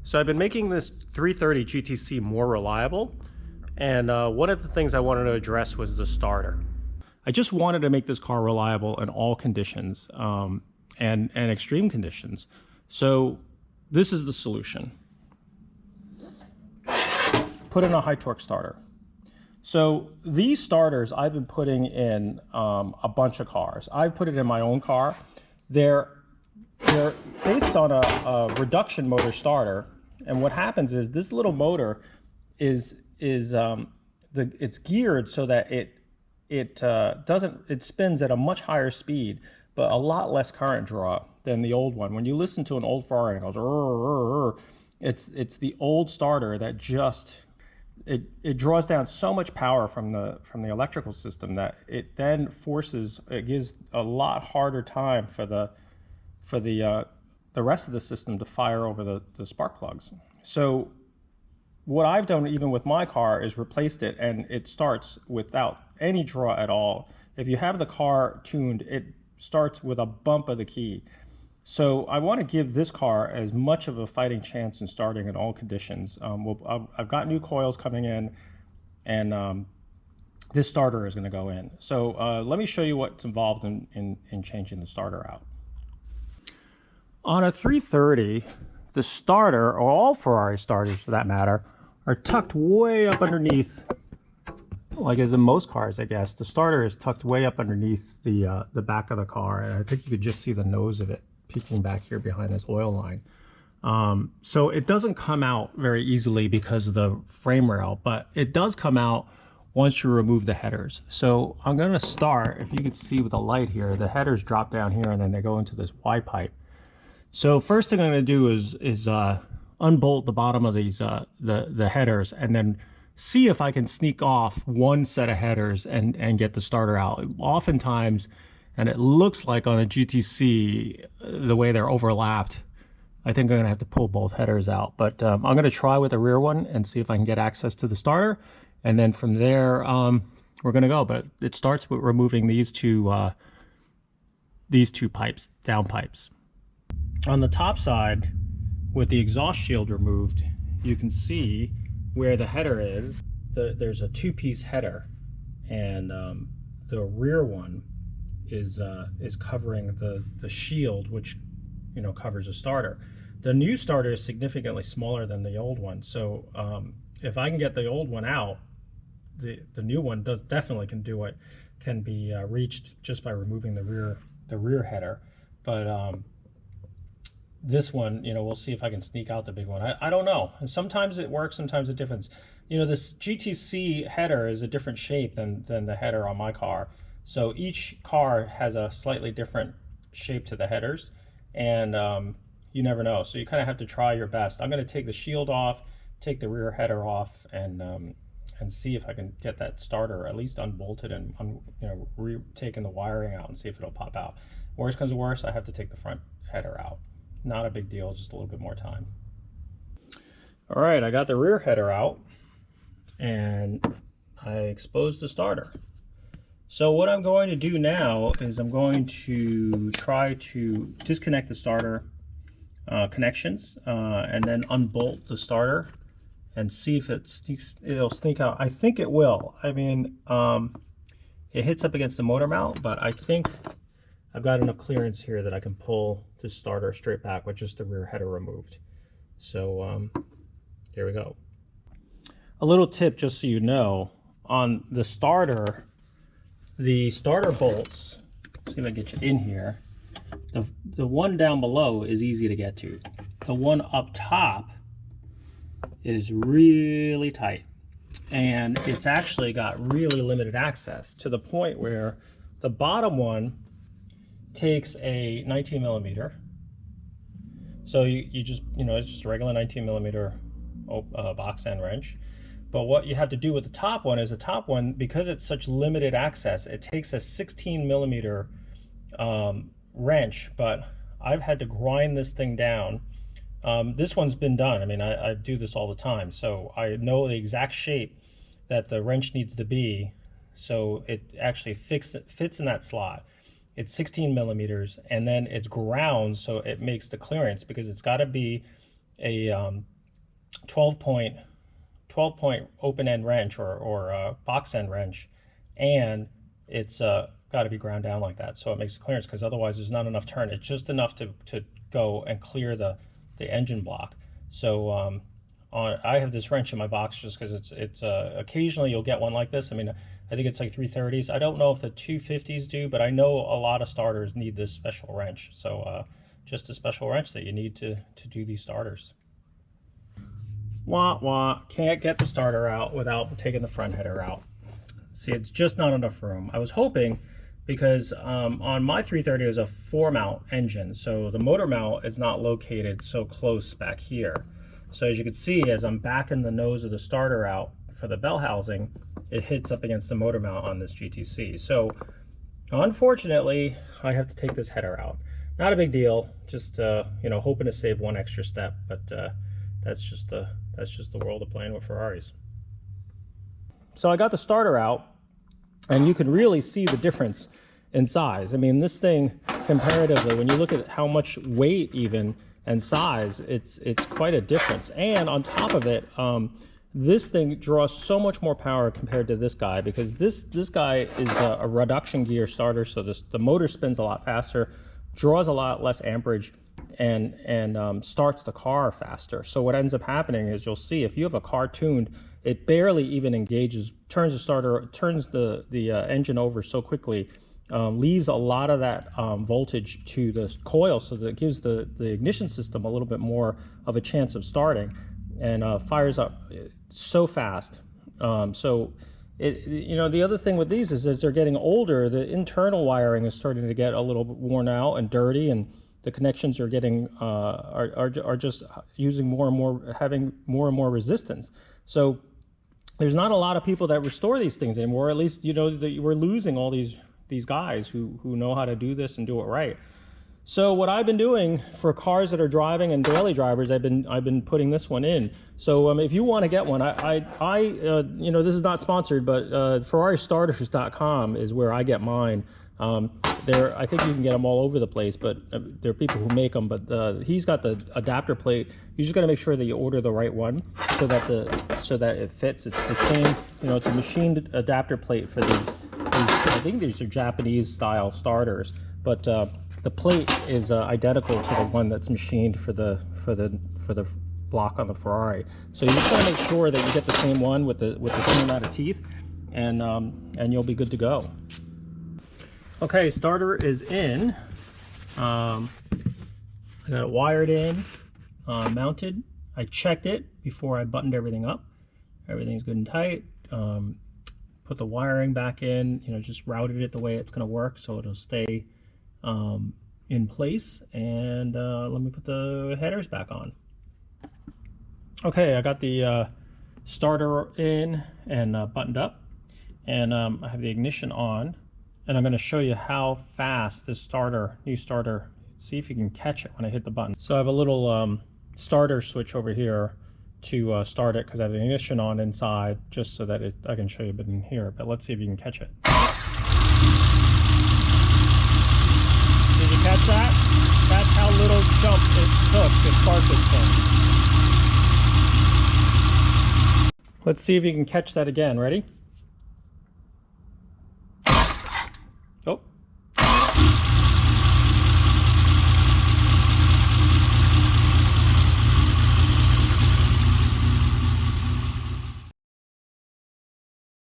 So I've been making this 330 GTC more reliable, and one of the things I wanted to address was the starter. I just wanted to make this car reliable in all conditions and extreme conditions. So this is the solution. Put in a high torque starter. So these starters I've been putting in a bunch of cars. I've put it in my own car. They're based on a reduction motor starter, and what happens is this little motor it's geared so that it spins at a much higher speed, but a lot less current draw than the old one. When you listen to an old Ferrari, it goes, it's the old starter that just it draws down so much power from the electrical system that it then gives a lot harder time for the rest of the system to fire over the spark plugs. So what I've done even with my car is replaced it, and it starts without any draw at all. If you have the car tuned, it starts with a bump of the key. So I want to give this car as much of a fighting chance in starting in all conditions. I've got new coils coming in, and this starter is going to go in. So let me show you what's involved in changing the starter out. On a 330, the starter, or all Ferrari starters for that matter, are tucked way up underneath. Like as in most cars, I guess, the starter is tucked way up underneath the back of the car, and I think you could just see the nose of it peeking back here behind this oil line. So it doesn't come out very easily because of the frame rail, but it does come out once you remove the headers. So I'm going to start, if you can see with the light here, the headers drop down here and then they go into this Y pipe. So first thing I'm going to do is unbolt the bottom of these the headers, and then see if I can sneak off one set of headers and get the starter out. Oftentimes, and it looks like on a GTC, the way they're overlapped, I think I'm going to have to pull both headers out. But I'm going to try with the rear one and see if I can get access to the starter. And then from there, we're going to go. But it starts with removing these two pipes, down pipes. On the top side, with the exhaust shield removed, you can see where the header is. There's a two-piece header, and the rear one is covering the shield, which covers the starter. The new starter is significantly smaller than the old one, so if I can get the old one out, the new one definitely can be reached just by removing the rear header. But this one, we'll see if I can sneak out the big one. I don't know. And sometimes it works, sometimes it differs. This GTC header is a different shape than the header on my car. So each car has a slightly different shape to the headers, and you never know. So you kind of have to try your best. I'm going to take the shield off, take the rear header off, and see if I can get that starter at least unbolted and taking the wiring out and see if it'll pop out. Worst comes to worst, I have to take the front header out. Not a big deal, just a little bit more time. All right, I got the rear header out, and I exposed the starter. So what I'm going to do now is I'm going to try to disconnect the starter connections and then unbolt the starter and see if it'll sneak out. I think it will. I mean, it hits up against the motor mount, but I think I've got enough clearance here that I can pull the starter straight back with just the rear header removed. So here we go. A little tip, just so you know, on the starter bolts, see if I can get you in here, the one down below is easy to get to. The one up top is really tight, and it's actually got really limited access, to the point where the bottom one takes a 19 millimeter. So you just, it's just a regular 19 millimeter box end wrench. But what you have to do with the top one is, the top one, because it's such limited access, it takes a 16 millimeter wrench, but I've had to grind this thing down. This one's been done. I mean, I do this all the time, so I know the exact shape that the wrench needs to be, so it actually fits in that slot. It's 16 millimeters, and then it's ground, so it makes the clearance, because it's got to be a 12 point open end wrench or box end wrench, and it's got to be ground down like that so it makes a clearance, because otherwise there's not enough turn. It's just enough to go and clear the engine block. So I have this wrench in my box just because it's occasionally you'll get one like this. I mean, I think it's like 330s. I don't know if the 250s do, but I know a lot of starters need this special wrench. So just a special wrench that you need to do these starters. Wah wah, can't get the starter out without taking the front header out. See, it's just not enough room. I was hoping, because on my 330 it was a 4-mount engine, so the motor mount is not located so close back here. So as you can see, as I'm backing the nose of the starter out for the bell housing, it hits up against the motor mount on this GTC. So unfortunately, I have to take this header out. Not a big deal, just you know, hoping to save one extra step, but that's just the world of playing with Ferraris. So I got the starter out, and you can really see the difference in size. I mean, this thing, comparatively, when you look at how much weight even and size, it's quite a difference. And on top of it, this thing draws so much more power compared to this guy, because this guy is a reduction gear starter, so the motor spins a lot faster, draws a lot less amperage, and starts the car faster. So what ends up happening is, you'll see, if you have a car tuned, it barely even engages, turns the engine over so quickly, leaves a lot of that voltage to the coil, so that it gives the ignition system a little bit more of a chance of starting, and fires up so fast. So you know, the other thing with these is, as they're getting older, the internal wiring is starting to get a little bit worn out and dirty, and the connections are getting are just using more and more, having more and more resistance. So there's not a lot of people that restore these things anymore. At least, you know, that we're losing all these guys who know how to do this and do it right. So what I've been doing for cars that are driving and daily drivers, I've been putting this one in. So if you want to get one, you know, this is not sponsored, but FerrariStarters.com is where I get mine. I think you can get them all over the place, but there are people who make them. But he's got the adapter plate. You just got to make sure that you order the right one, so that it fits. It's the same, you know, it's a machined adapter plate for these. I think these are Japanese style starters, but the plate is identical to the one that's machined for the block on the Ferrari. So you just got to make sure that you get the same one with the same amount of teeth, and you'll be good to go. Okay, starter is in. I got it wired in, mounted. I checked it before I buttoned everything up. Everything's good and tight. Put the wiring back in, you know, just routed it the way it's going to work so it'll stay in place. And let me put the headers back on. Okay, I got the starter in and buttoned up, and I have the ignition on. And I'm going to show you how fast this new starter, see if you can catch it when I hit the button. So I have a little starter switch over here to start it, because I have the ignition on inside, just so that I can show you a bit in here. But let's see if you can catch it. Did you catch that? That's how little jump it took to start this thing. Let's see if you can catch that again. Ready?